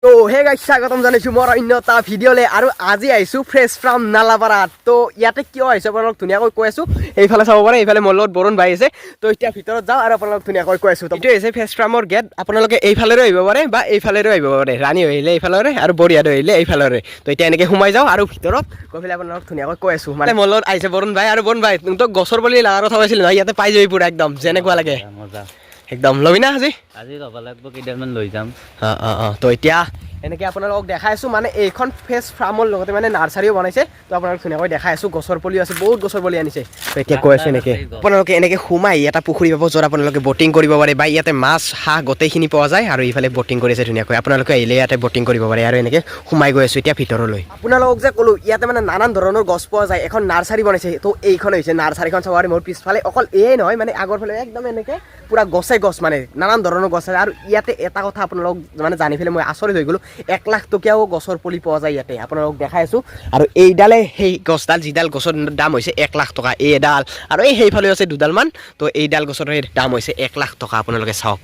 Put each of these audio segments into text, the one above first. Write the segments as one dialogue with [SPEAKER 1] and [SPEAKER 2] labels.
[SPEAKER 1] তো hey guys স্বাগতম জানাইছো মোৰ অন্য এটা ভিডিঅ'লে আৰু আজি আহিছো ফ্ৰেছ ফ্ৰাম নালাপাৰাত। তো ইয়াতে কিয় আহিছো আপোনালোক ধুনীয়াকৈ কৈ আছো, এইফালে চাব পাৰে, এইফালে মোৰ লগত বৰুণ ভাই আছে। তো এতিয়া ভিতৰত যাওঁ আৰু আপোনালোক ধুনীয়াকৈ কৈ আছো। তো এইটো হৈছে ফ্ৰেছ ফ্ৰামৰ গেট, আপোনালোকে এইফালেৰে আহিব পাৰে বা এইফালেৰে আহিব পাৰে, ৰাণী আহিলে এইফালেৰে আৰু বৰিয়াদ আহিলে এইফালেৰে। তো এতিয়া এনেকৈ সোমাই যাওঁ আৰু ভিতৰত গৈ পেলাই আপোনালোক ধুনীয়াকৈ কৈ আছো। মানে মোৰ লগত আহিছে বৰুণ ভাই, আৰু বৰুণ ভাই তো গছৰ বুলি লাগাৰ কথা কৈছিল নহয়, ইয়াতে পাই যাবি পুৰা একদম যেনেকুৱা লাগে একদম। ল'বি না আজি
[SPEAKER 2] ল'ব লাগিব, কেইডালমান লৈ যাম।
[SPEAKER 1] তো এতিয়া এনেকৈ আপোনালোকক দেখাই আছোঁ, মানে এইখন ফ্ৰেছ ফাৰ্মৰ লগতে মানে নাৰ্চাৰীও বনাইছে। তো আপোনালোক ধুনীয়াকৈ দেখাই আছোঁ, গছৰ পুলিও আছে, বহুত গছৰ পুলি আনিছে। তো এতিয়া কৈ আছোঁ এনেকৈ আপোনালোকে এনেকৈ সোমাই এটা পুখুৰী পাব, য'ত আপোনালোকে বটিং কৰিব পাৰে বা ইয়াতে মাছ হাঁহ গোটেইখিনি পোৱা যায়। আৰু ইফালে বটিং কৰিছে ধুনীয়াকৈ, আপোনালোকে আহিলে ইয়াতে বটিং কৰিব পাৰে। আৰু এনেকৈ সোমাই গৈ আছোঁ এতিয়া ভিতৰলৈ। আপোনালোকক যে ক'লোঁ ইয়াতে মানে নানান ধৰণৰ গছ পোৱা যায়, এখন নাৰ্চাৰী বনাইছে। তো এইখন হৈছে নাৰ্চাৰীখন চাব পাৰে। মোৰ পিছফালে অকল এয়াই নহয়, মানে আগৰ ফালে একদম এনেকৈ পুৰা গছে গছ, মানে নানান ধৰণৰ গছ আছে। আৰু ইয়াতে এটা কথা আপোনালোক মানে জানি পেলাই মই আচৰিত হৈ গ'লোঁ, 1 লাখ টকীয়াও গছৰ পুলি পোৱা যায় ইয়াতে, আপোনালোক দেখাই আছোঁ। আৰু এইডালে সেই গছডাল, যিডাল গছৰ দাম হৈছে 1 লাখ টকা এইডাল, আৰু সেইফালেও আছে দুডালমান। তো এইডাল গছৰ দাম হৈছে 1 লাখ টকা, আপোনালোকে চাওক।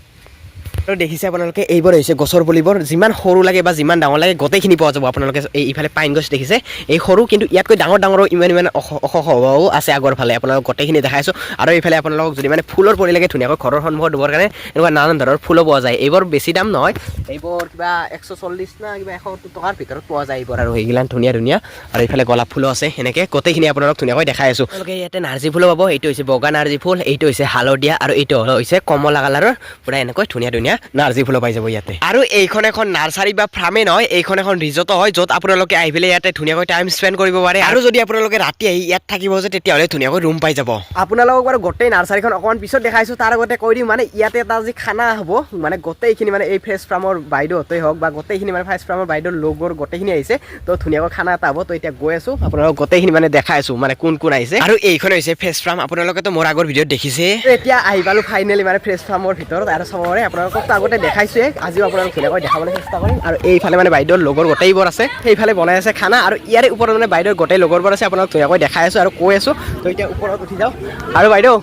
[SPEAKER 1] আৰু দেখিছে আপোনালোকে এইবোৰ হৈছে গছৰ পুলিবোৰ, যিমান সৰু লাগে বা যিমান ডাঙৰ লাগে গোটেইখিনি পোৱা যাব। আপোনালোকে এইফালে পাইন গছ দেখিছে, এই সৰু কিন্তু ইয়াতকৈ ডাঙৰ ডাঙৰো ইমান অহও আছে আগৰ ফালে, আপোনালোক গোটেইখিনি দেখাইছোঁ। আৰু এইফালে আপোনালোকক যদি মানে ফুলৰ পুলি লাগে ধুনীয়াকৈ ঘৰৰ সন্মুখত দিবৰ কাৰণে এনেকুৱা নানান ধৰণৰ ফুলো পোৱা যায়। এইবোৰ বেছি দাম নহয়, এইবোৰ কিবা 140 না কিবা 170 টকাৰ ভিতৰত পোৱা যায় এইবোৰ। আৰু এইগিলান ধুনীয়া ধুনীয়া, আৰু এইফালে গোলাপ ফুলো আছে। সেনেকৈ গোটেইখিনি আপোনালোক ধুনীয়াকৈ দেখাই আছোঁ। আপোনালোকে ইয়াতে নাৰ্জী ফুলো পাব, এইটো হৈছে বগা নাৰ্জী ফুল, এইটো হৈছে হালধীয়া, আৰু এইটো হৈছে কমলা কালাৰৰ, পুৰা এনেকৈ ধুনীয়া ধুনীয়া নাৰ্জী ফুলো পাই যাব ইয়াতে। আৰু এইখন এখন নাৰ্চাৰী বা ফাৰ্মে নহয়, এইখন এখন ৰিজৰ্ট হয়, য'ত আপোনালোকে আহি পেলাই ইয়াতে ধুনীয়াকৈ টাইম স্পেণ্ড কৰিব পাৰে। আৰু যদি আপোনালোকে ৰাতি আহি ইয়াত থাকিব যে, তেতিয়াহ'লে ধুনীয়াকৈ ৰুম পাই যাব। আপোনালোকক বাৰু গোটেই নাৰ্চাৰীখন অকণমান পিছত দেখাইছোঁ, তাৰ আগতে কৈ দিম মানে ইয়াতে এটা আজি খানা হ'ব, মানে গোটেইখিনি মানে এই ফ্ৰেছ ফাৰ্মৰ বাইদেউহঁতেই হওক বা গোটেইখিনি মানে ফ্ৰেছ ফাৰ্মৰ বাইদেউৰ লগৰ গোটেইখিনি আহিছে। তো ধুনীয়াকৈ খানা এটা হ'ব। তো এতিয়া গৈ আছোঁ, আপোনালোকক গোটেইখিনি মানে দেখাই আছোঁ মানে কোন কোন আহিছে। আৰু এইখন হৈছে ফ্ৰেছ ফাৰ্ম, আপোনালোকেতো মোৰ আগৰ ভিডিঅ'ত দেখিছে। এতিয়া আহি পালোঁ ফাইনেলি মানে ফ্ৰেছ ফাৰ্মৰ ভিতৰত, আৰু চাব পাৰে আপোনালোককতো আগতে দেখাইছোৱে, আজিও আপোনালোক ধুনীয়াকৈ দেখাবলৈ চেষ্টা কৰিম। আৰু এইফালে মানে বাইদেউৰ লগৰ গোটেইবোৰ আছে, সেইফালে বনাই আছে খানা, আৰু ইয়াৰে ওপৰত মানে বাইদেউৰ গোটেই লগৰবোৰ আছে। আপোনালোক ধুনীয়াকৈ দেখাই আছোঁ আৰু কৈ আছোঁ। তো এতিয়া ওপৰত উঠি যাওঁ। আৰু বাইদেউ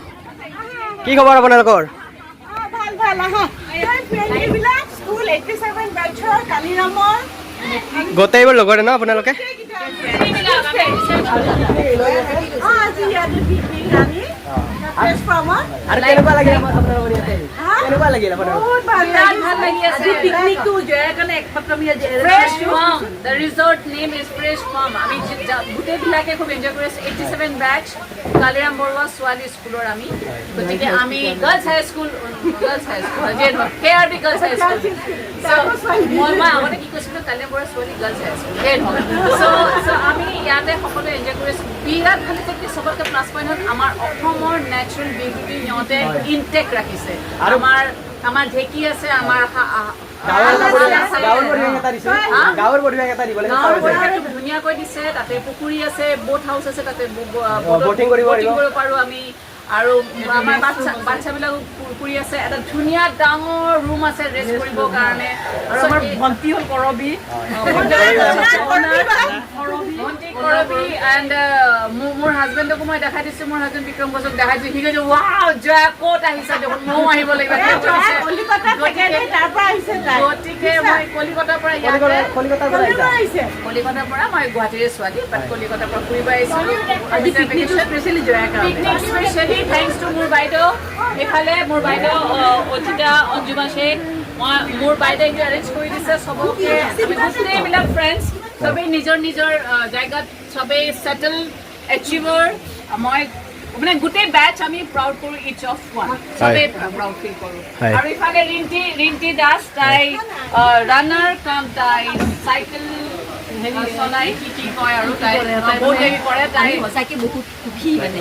[SPEAKER 1] কি খবৰ আপোনালোকৰ? গোটেইবোৰ লগৰে ন আপোনালোকে? আৰু কেনেকুৱা লাগিল আপোনালোকৰ ইয়াতে? কেনেকুৱা লাগিল আপোনালোকৰ?
[SPEAKER 3] The resort name is Fresh Farm. আমি গোটেইবিলাকে খুব এনজয় কৰি আছোঁ। 87 বেচ কালিৰাম বৰুৱা ছোৱালী স্কুলৰ আমি, গতিকে আমি গাৰ্লছ হাই স্কুল KRB গাৰ্লছ হাই স্কুল। মই আগতে কি কৈছিলোঁ, কালিৰাম বৰুৱা ছোৱালী গাৰ্লছ হাই স্কুল চ' আমি ইয়াতে সকলোৱে এনজয় কৰি আছোঁ। বিৰাট ভাল লাগিছে। চবতকৈ প্লাছ পইণ্ট হ'ল আমাৰ অসমৰ নেচাৰেল বিউটি সিহঁতে ইনটেক্ট ৰাখিছে। আমাৰ ঢেঁকী আছে, আমাৰ ধুনীয়াকৈ দিছে, তাতে পুখুৰী আছে, বোট হাউচ আছে, তাতে বটিং কৰিব পাৰোঁ আমি। আৰু আমাৰ বাচ্ছাবিলাকো পুখুৰী আছে, এটা ধুনীয়া ডাঙৰ ৰুম আছে ৰেষ্ট কৰিবৰ কাৰণে। আৰু আমাৰ ভণ্টি হ'ল কৰবী এণ্ড মোৰ হাজবেণ্ডকো মই দেখাই দিছোঁ, মোৰ হাজবেণ্ড বিক্ৰম ঘোষক দেখাইছোঁ। সি কৈছে ৱাও জয়া ক'ত আহিছা, দেখোন ময়ো আহিব লাগিব। গতিকে মই কলিকতাৰ পৰা কলিকতাৰ পৰা মই গুৱাহাটীৰে ছোৱালী, বাট কলিকতাৰ পৰা ফুৰিব আহিছোঁ। থেংকছ টু মোৰ বাইদেউ, এইফালে মোৰ বাইদেউ অজিতা অঞ্জুমা শ্বেখ, মোৰ বাইদেউ এইটো এৰেঞ্জ কৰি দিছে চবকে। আমি গোটেইবিলাক ফ্ৰেণ্ডছ চবেই নিজৰ নিজৰ জেগাত চবেই ছেটেল এচিভাৰ। মই মানে গোটেই বেচ আমি প্ৰাউড কৰোঁ, ইচ অফ ওৱান চবেই প্ৰাউড ফিল কৰোঁ। আৰু ইফালে ৰিণ্টি দাস, তাই ৰানাৰ কাম, তাই চাইকেল চলাই কি কয়, আৰু তাই বহুত হেৰি কৰে। তাই
[SPEAKER 4] সঁচাকে বহুত সুখী মানে।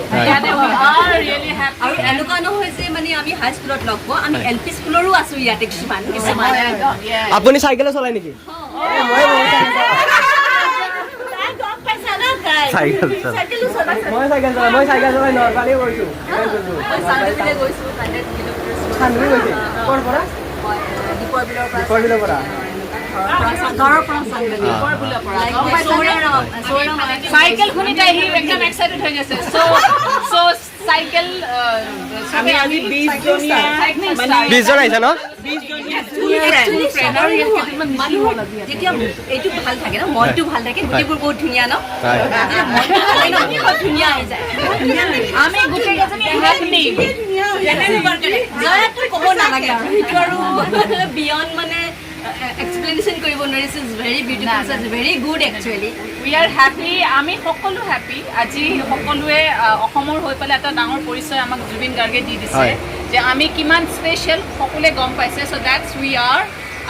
[SPEAKER 3] আৰু
[SPEAKER 4] এনেকুৱা নহয় যে মানে আমি হাই স্কুলত লগ পাওঁ, আমি LP স্কুলৰো আছোঁ ইয়াতে কিছুমান।
[SPEAKER 1] আপুনি চাইকেলো চলাই নেকি? মই চাইকেল চলাই নলবাৰী গৈছোঁ। দীপৰ বিলৰ পৰা
[SPEAKER 3] চাইকেল শুনি তাই একদম এক্সাইটেড হৈ গৈছে। চাইকেল
[SPEAKER 2] আমি 20 জনীয়া
[SPEAKER 1] 20 জন আহিছে ন?
[SPEAKER 4] যেতিয়া এইটো ভাল থাকে ন, মনটো ভাল থাকে, গোটেইবোৰ বহুত ধুনীয়া ন,
[SPEAKER 1] হয়।
[SPEAKER 4] মনটো ভাল লাগে ন, বহুত ধুনীয়া হৈ যায়।
[SPEAKER 3] আমি গোটেইকেইজনী হেপ্পী।
[SPEAKER 4] জয়টো ক'ব নালাগে আৰু সেইটো আৰু বিয়ণ্ড মানে এক্সপ্লেনেশ্যন কৰিব নোৱাৰি। It's very beautiful, it's very good actually.
[SPEAKER 3] We are happy, আমি সকলো হেপ্পী। আজি সকলোৱে অসমৰ হৈ পেলাই এটা ডাঙৰ পৰিচয় আমাক জুবিন গাৰ্গে দি দিছে
[SPEAKER 1] হয়।
[SPEAKER 3] যে আমি কিমান স্পেচিয়েল সকলোৱে গম পাইছে। চ' ডেটছ উই আৰ।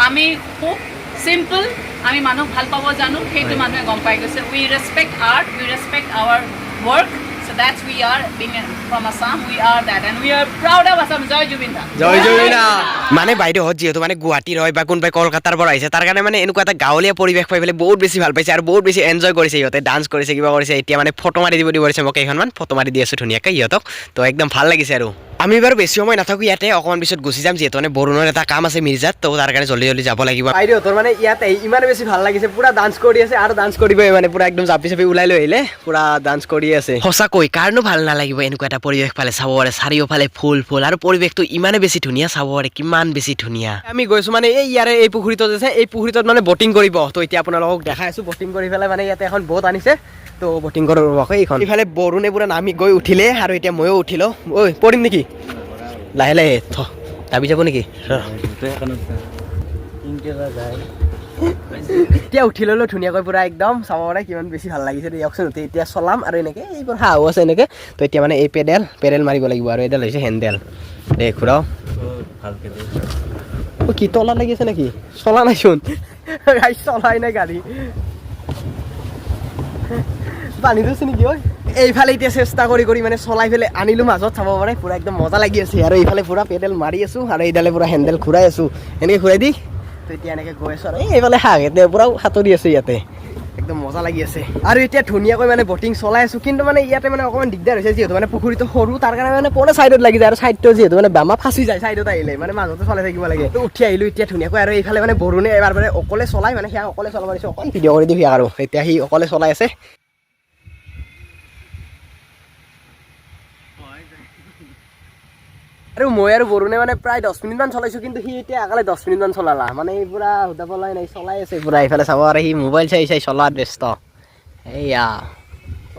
[SPEAKER 3] আমি খুব চিম্পল, আমি মানুহক ভাল পাব জানো, সেইটো মানুহে গম পাই গৈছে। We respect art, we respect our work. So' that's we are being from Assam, we are that and we are proud of Assam. জয় জুবিন দা।
[SPEAKER 1] জয় জুবিনা। মানে বাইদেউহঁত যিহেতু মানে গুৱাহাটীৰ হয় বা কোনোবাই কলকাতাৰ পৰা আহিছে, তাৰ কাৰণে মানে এনেকুৱা এটা গাঁৱলীয়া পৰিৱেশ পাই পেলাই বহুত বেছি ভাল পাইছে আৰু বহুত বেছি এনজয় কৰিছে সিহঁতে। ডান্স কৰিছে, কিবা কৰিছে। এতিয়া মানে ফটো মাৰি দিব দিছে মোক কেইখনমান, ফটো মাৰি দি আছোঁ ধুনীয়াকৈ সিহঁতক। তো একদম ভাল লাগিছে আৰু আমি বাৰু বেছি সময় নাথাকোঁ ইয়াতে, অকণমান পিছত গুচি যাম, যিহেতু মানে বৰুণৰ এটা কাম আছে মিৰ্জাত, তো তাৰ কাৰণে জল্দি জল্দি যাব লাগিব। বাইদেউহঁতৰ মানে ইয়াতে ইমান বেছি ভাল লাগিছে, পুৰা ডান্স কৰি আছে আৰু ডান্স কৰিবই, মানে পুৰা একদম জাপি চাপি ওলাই লৈ আহিলে পুৰা ডান্স কৰি আছে। সঁচাকৈ কাৰণো ভাল নালাগিব এনেকুৱা এটা পৰিৱেশ পালে, চাব পাৰে চাৰিওফালে ফুল ফুল আৰু পৰিৱেশটো ইমানে বেছি ধুনীয়া, চাব পাৰে কিমান বেছি ধুনীয়া। আমি গৈছোঁ মানে এই ইয়াৰে এই পুখুৰীটো যে আছে, এই পুখুৰীটোত মানে বটিং কৰিব। তো এতিয়া আপোনালোকক দেখাই আছোঁ বটিং কৰি পেলাই, মানে ইয়াতে এখন বট আনিছে, তো বটিং কৰোঁ ৰ'ব এইখন। ইফালে বৰুণে পুৰা নামি গৈ উঠিলে আৰু এতিয়া ময়ো উঠিলোঁ। ঐ পৰিম নেকি? লাহে লাহে দাবি যাব নেকি? এতিয়া উঠি ল'লোঁ ধুনীয়াকৈ পুৰা একদম, চাব পাৰে কিমান বেছি ভাল লাগিছে। দিয়কচোন উঠি এতিয়া চলাম আৰু এনেকৈ এইবোৰ হাঁহো আছে এনেকৈ। তো এতিয়া মানে এই পেডেল মাৰিব লাগিব আৰু এইডাল হৈছে হেণ্ডেল। দে ঘূৰাও কি তলা লাগি আছে নেকি? চলা নাইচোন, চলাই নাই গাড়ী। পানী দিছে নেকি? ঐ এইফালে এতিয়া চেষ্টা কৰি মানে চলাই পেলাই আনিলোঁ মাজত, চাব পাৰে পুৰা একদম মজা লাগি আছে। আৰু এইফালে পুৰা পেডেল মাৰি আছোঁ আৰু এইডালে পুৰা হেণ্ডেল ঘূৰাই আছোঁ, এনেকৈ ঘূৰাই দি। তো এতিয়া এনেকৈ গৈ আছোঁ আৰু এইফালে হাঁহতে পূৰাও সাঁতুৰি আছে ইয়াতে, একদম মজা লাগি আছে। আৰু এতিয়া ধুনীয়াকৈ মানে বটিং চলাই আছোঁ, কিন্তু মানে ইয়াতে মানে অকণমান দিগদাৰ হৈছে, যিহেতু মানে পুখুৰীটো সৰু, তাৰ কাৰণে মানে পুৰা ছাইডত লাগি যায় আৰু ছাইডটো যিহেতু মানে বামা ফাঁচি যায় ছাইডত আহিলে, মানে মাজতে চলাই থাকিব লাগে। তো উঠি আহিলোঁ এতিয়া ধুনীয়াকৈ। আৰু এইফালে মানে বৰুণে এবাৰ মানে অকলে চলাই, মানে সেয়া অকলে চলাব দিছোঁ, অকণ ভিডিঅ' কৰি দিওঁ সিয়াক। আৰু এতিয়া সি অকলে চলাই আছে। আৰু মই আৰু বৰুণে মানে প্ৰায় 10 মিনিটমান চলাইছোঁ, কিন্তু সি এতিয়া একালে 10 মিনিটমান চলালা, মানে সি পুৰা সুধা পলাই নাই, চলাই আছে পুৰা। এইফালে চাব আৰু সি মোবাইল চাই চলোৱাত ব্যস্ত। এইয়া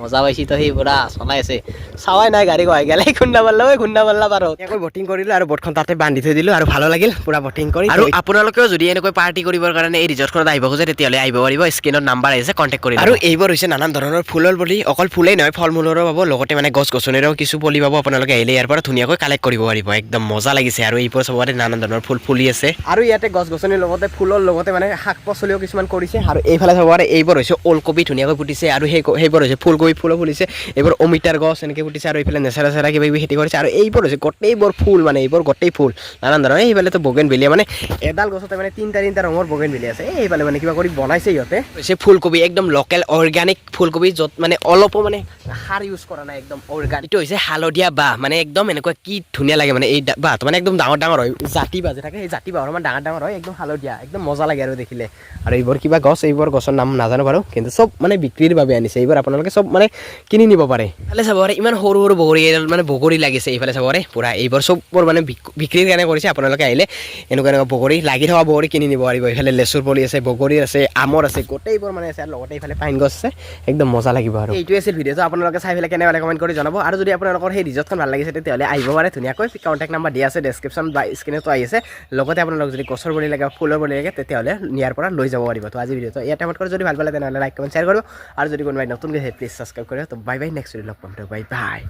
[SPEAKER 1] মজা পাইছি তো, সি পুৰা চলাই আছে, চাৱাই নাই গাড়ী গৈ গেলে খুন্দা মাৰলা বাৰু। এনেকৈ বটিং কৰিলোঁ আৰু বটখন তাতে বান্ধি থৈ দিলোঁ আৰু ভালো লাগিল পুৰা বটিং কৰি। আৰু আপোনালোকেও যদি এনেকৈ পাৰ্টি কৰিবৰ কাৰণে এই ৰিজৰ্টখনত আহিব খোজে, তেতিয়াহ'লে আহিব পাৰিব। স্ক্ৰীনত নাম্বাৰ আহিছে, কণ্টেক্ট কৰি। আৰু এইবোৰ হৈছে নানান ধৰণৰ ফুলৰ পুলি, অকল ফুলেই নহয় ফল মূলৰো পাব, লগতে মানে গছ গছনিৰো কিছু পুলি পাব। আপোনালোকে আহিলে ইয়াৰ পৰা ধুনীয়াকৈ কালেক্ট কৰিব পাৰিব, একদম মজা লাগিছে। আৰু এইবোৰ চবতে নানান ধৰণৰ ফুল ফুলি আছে, আৰু ইয়াতে গছ গছনিৰ লগতে ফুলৰ লগতে মানে শাক পাচলিও কিছুমান কৰিছে। আৰু এইফালে চাব পাৰে এইবোৰ হৈছে ওলকবি ধুনীয়াকৈ ফুটিছে, আৰু সেইবোৰ হৈছে ফুলকবি ফুলো ফুলিছে, এইবোৰ অমিতাৰ গছ এনেকৈ ফুটিছে, আৰু এইফালে নেচেৰা চেৰা কিবা কিবি খেতি কৰিছে। আৰু এইবোৰ হৈছে গোটেইবোৰ ফুল, মানে এইবোৰ গোটেই ফুল নানান ধৰণৰ। এইফালেতো বগেনভেলিয়া, মানে এডাল গছতে মানে তিনিটা ৰঙৰ বগেনভেলিয়া আছে। এইফালে মানে কিবা কৰি বনাইছে সিহঁতে, হৈছে ফুলকবি একদম লোকেল অৰ্গেনিক ফুলকবি, য'ত মানে অলপো মানে সাৰ ইউজ কৰা নাই, একদম অৰ্গেনিক। এইটো হৈছে হালধীয়া বাঁহ, মানে একদম এনেকুৱা কি ধুনীয়া লাগে। মানে এই বাঁহটো মানে একদম ডাঙৰ ডাঙৰ হয়, জাতি বাঁহ যে থাকে, সেই জাতি বাঁহৰ মানে ডাঙৰ ডাঙৰ হয়, একদম হালধীয়া, একদম মজা লাগে আৰু দেখিলে। আৰু এইবোৰ কিবা গছ, এইবোৰ গছৰ নাম নাজানো বাৰু, কিন্তু চব মানে বিক্ৰীৰ বাবে আনিছে। এইবোৰ আপোনালোকে চব মানে কিনি নিব পাৰে। এইফালে চাব পাৰে ইমান সৰু সৰু বগৰী, এডাল মানে বগৰী লাগিছে। এইফালে চাব পাৰে পুৰা এইবোৰ চববোৰ মানে বিক্ৰীৰ কাৰণে কৰিছে। আপোনালোকে আহিলে এনেকুৱা বগৰী লাগি থকা বগৰী কিনি নিব পাৰিব। এইফালে লেচুৰ পুলি আছে, বগৰী আছে, আমৰ আছে, গোটেইবোৰ মানে আছে। আৰু লগতে এইফালে পাইন গছ আছে, একদম মজা লাগিব। আৰু এইটোৱে আছিল ভিডিঅ'টো, আপোনালোকে চাই পেলাই কেনেকুৱা কমেণ্ট কৰি জনাব। আৰু যদি আপোনালোকৰ সেই ৰিজৰ্টখন ভাল লাগিছে, তেতিয়াহ'লে আহিব পাৰে ধুনীয়াকৈ। কণ্টেক্ট নাম্বাৰ দিয়া আছে ডেছক্ৰিপশ্যন বা স্ক্ৰীনতো আহি আছে। লগতে আপোনালোক যদি গছৰ পুলি লাগে, ফুলৰ পুলি লাগে, তেতিয়াহ'লে ইয়াৰ পৰা লৈ যাব পাৰিব। তো আজি ভিডিঅ'টো ইয়াতে টাইমত কৰি যদি ভাল পালে তেনেহ'লে লাইক কমেণ্ট শ্বেয়াৰ কৰিব। আৰু যদি কোনোবাই নতুনকৈ প্লিজ ছাবস্ক্ৰাইব কৰে। তো বাই বাই, নেক্সট ভিডিঅ' লগ পাম। Bye bye.